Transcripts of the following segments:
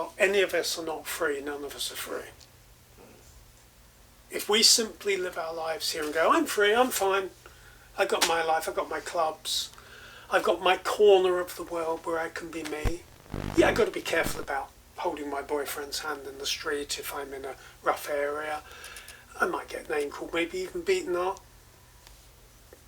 well, any of us are not free, none of us are free. If we simply live our lives here and go, I'm free, I'm fine, I've got my life, I've got my clubs, I've got my corner of the world where I can be me. Yeah, I've got to be careful about holding my boyfriend's hand in the street if I'm in a rough area. I might get name called, maybe even beaten up.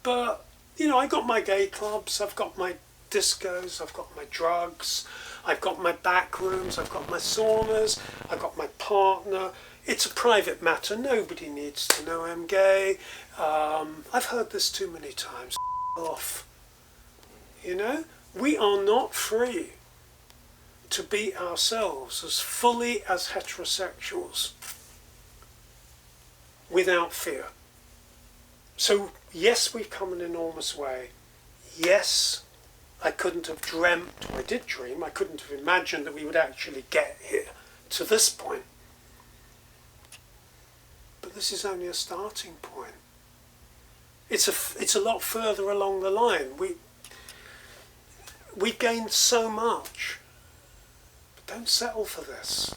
But, you know, I got my gay clubs, I've got my discos, I've got my drugs, I've got my back rooms, I've got my saunas, I've got my partner. It's a private matter, nobody needs to know I'm gay. I've heard this too many times. Off. You know, we are not free to be ourselves as fully as heterosexuals without fear. So yes, we've come an enormous way. Yes, I couldn't have dreamt, or I did dream, I couldn't have imagined that we would actually get here to this point. But this is only a starting point. It's a lot further along the line. We've gained so much. But don't settle for this.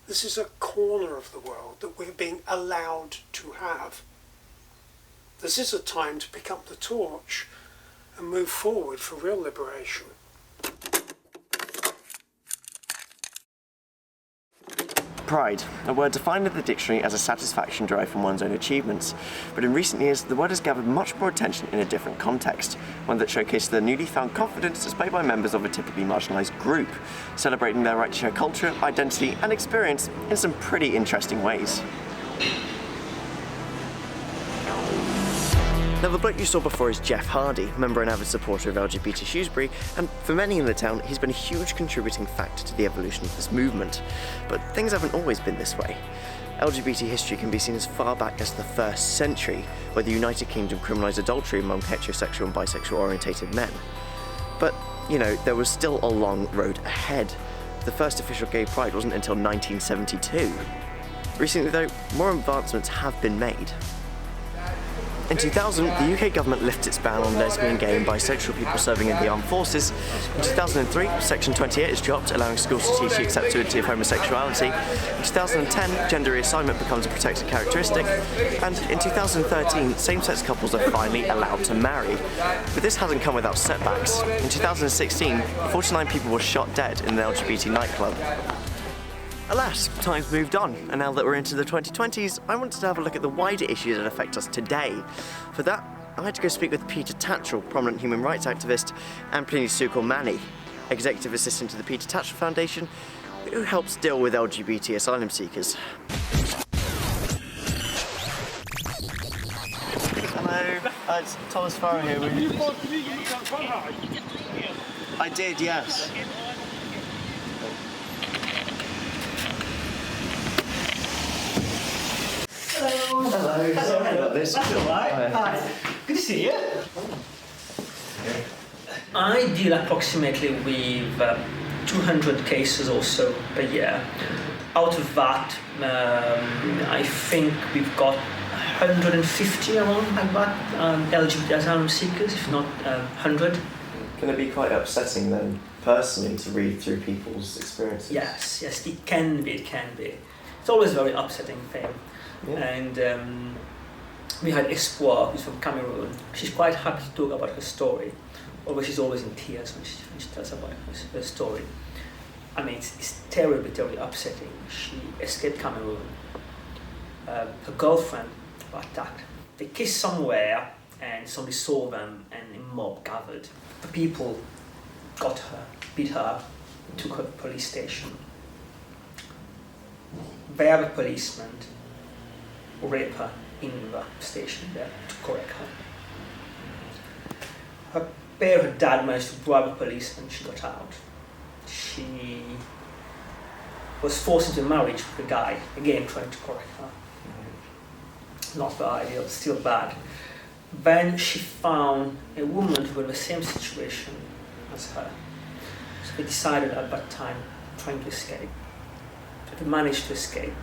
This is a corner of the world that we're being allowed to have. This is a time to pick up the torch and move forward for real liberation. Pride, a word defined in the dictionary as a satisfaction derived from one's own achievements. But in recent years, the word has gathered much more attention in a different context, one that showcases the newly found confidence displayed by members of a typically marginalised group, celebrating their right to share culture, identity and experience in some pretty interesting ways. Now, the bloke you saw before is Geoff Hardy, member and avid supporter of LGBT Shrewsbury, and for many in the town, he's been a huge contributing factor to the evolution of this movement. But things haven't always been this way. LGBT history can be seen as far back as the 1st century, where the United Kingdom criminalised adultery among heterosexual and bisexual orientated men. But, you know, there was still a long road ahead. The first official gay pride wasn't until 1972. Recently, though, more advancements have been made. In 2000, the UK government lifted its ban on lesbian, gay and bisexual people serving in the armed forces. In 2003, Section 28 is dropped, allowing schools to teach the acceptability of homosexuality. In 2010, gender reassignment becomes a protected characteristic. And in 2013, same-sex couples are finally allowed to marry. But this hasn't come without setbacks. In 2016, 49 people were shot dead in an LGBT nightclub. Alas, time's moved on, and now that we're into the 2020s, I wanted to have a look at the wider issues that affect us today. For that, I had to go speak with Peter Tatchell, prominent human rights activist, and Pliny Soocoormanee, executive assistant to the Peter Tatchell Foundation, who helps deal with LGBT asylum seekers. Hello, it's Thomas Farrell here. I did, yes. Hello. Sorry about this. That's all right. Hi. Good to see you. I deal approximately with 200 cases or so per year. Out of that, I think we've got 150 around like that, LGBT asylum seekers, if not 100. Can it be quite upsetting then, personally, to read through people's experiences? Yes, it can be. It's always a very upsetting thing. Yeah. And we had Espoir, who's from Cameroon. She's quite happy to talk about her story, although she's always in tears when she tells about her story. I mean, it's terribly upsetting. She escaped Cameroon. Her girlfriend was attacked. They kissed somewhere, and somebody saw them, and a mob gathered. The people got her, beat her, took her to the police station. There, the policeman rape her in the station there to correct her. Her dad managed to bribe a policeman, she got out. She was forced into marriage with a guy, again trying to correct her. Not the ideal, still bad. Then she found a woman who was in the same situation as her. So they decided at that time, trying to escape. So they managed to escape.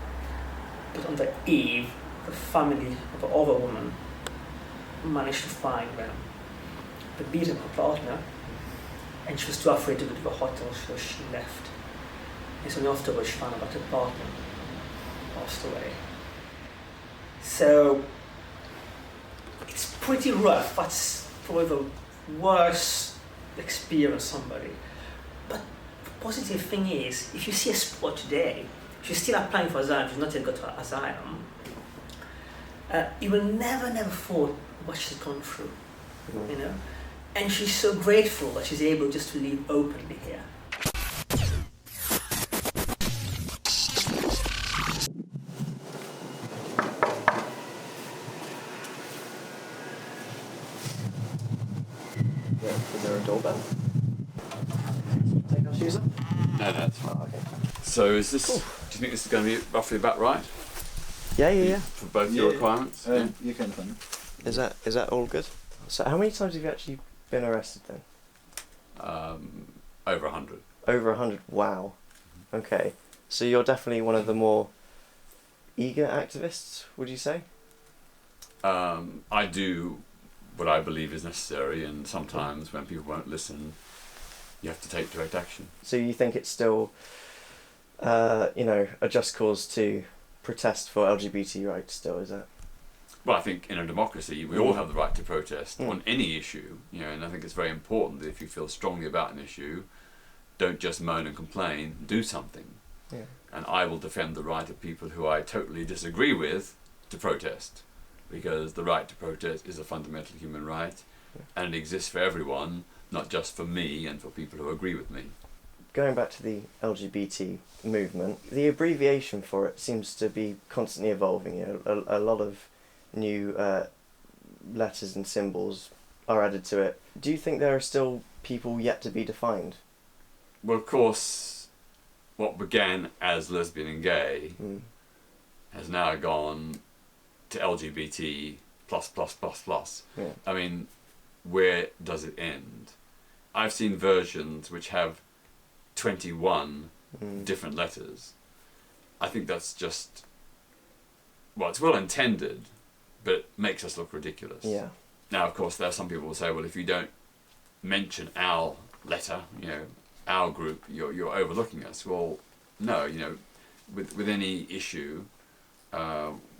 But on the eve, the family of the other woman managed to find them. They beat her partner, and she was too afraid to go to the hotel, so she left. And so afterwards she found out her partner passed away. So it's pretty rough. That's probably the worst experience somebody. But the positive thing is, if you see a spot today, she's still applying for asylum, she's not yet got to asylum, you will never thought what she's gone through, you know? And she's so grateful that she's able just to live openly here. Is there a doorbell? Take our shoes off? No, that's fine. Oh, okay. So is this, do you think this is going to be roughly about right? Yeah. For both your requirements? Yeah. You can find Is that all good? So how many times have you actually been arrested then? Over 100. Over 100. Wow. Okay. So you're definitely one of the more eager activists, would you say? I do what I believe is necessary, and sometimes when people won't listen, you have to take direct action. So you think it's still, a just cause to protest for LGBT rights still, is that? Well, I think in a democracy, we all have the right to protest on any issue, and I think it's very important that if you feel strongly about an issue, don't just moan and complain, do something. Yeah. And I will defend the right of people who I totally disagree with to protest, because the right to protest is a fundamental human right, and it exists for everyone, not just for me and for people who agree with me. Going back to the LGBT movement, the abbreviation for it seems to be constantly evolving. A lot of new letters and symbols are added to it. Do you think there are still people yet to be defined? Well, of course, what began as lesbian and gay has now gone to LGBT plus plus plus plus. Yeah. I mean, where does it end? I've seen versions which have 21 different letters. I think that's just, well, it's well intended, but it makes us look ridiculous. Yeah. Now, of course, there are some people who say, well, if you don't mention our letter, our group, you're overlooking us. Well, no, with any issue,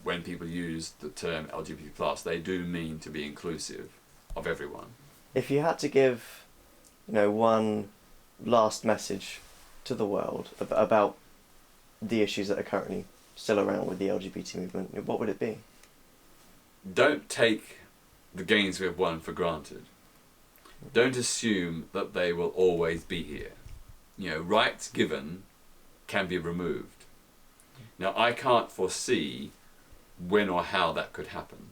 when people use the term LGBT+, they do mean to be inclusive of everyone. If you had to give, one last message to the world about the issues that are currently still around with the LGBT movement, what would it be? Don't take the gains we've won for granted. Don't assume that they will always be here. Rights given can be removed. Now, I can't foresee when or how that could happen,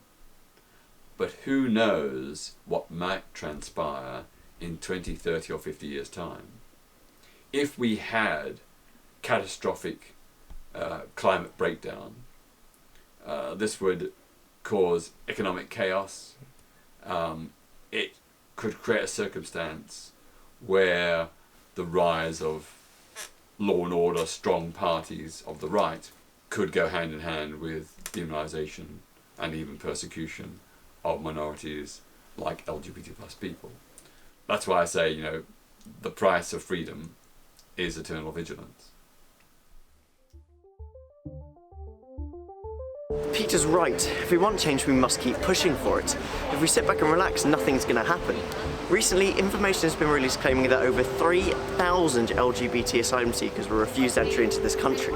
but who knows what might transpire in 20, 30 or 50 years' time. If we had catastrophic climate breakdown, this would cause economic chaos. It could create a circumstance where the rise of law and order, strong parties of the right could go hand in hand with demonisation and even persecution of minorities like LGBT plus people. That's why I say, the price of freedom is eternal vigilance. Peter's right. If we want change, we must keep pushing for it. If we sit back and relax, nothing's going to happen. Recently, information has been released claiming that over 3,000 LGBT asylum seekers were refused entry into this country.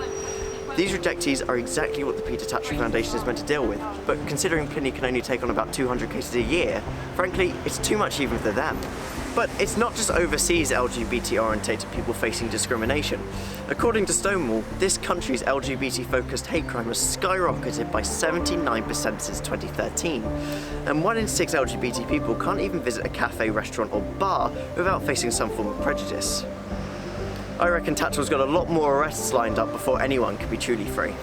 These rejectees are exactly what the Peter Tatchell Foundation is meant to deal with, but considering Pliny can only take on about 200 cases a year, frankly, it's too much even for them. But it's not just overseas LGBT-orientated people facing discrimination. According to Stonewall, this country's LGBT-focused hate crime has skyrocketed by 79% since 2013. And 1 in 6 LGBT people can't even visit a cafe, restaurant or bar without facing some form of prejudice. I reckon Tatchell's got a lot more arrests lined up before anyone can be truly free.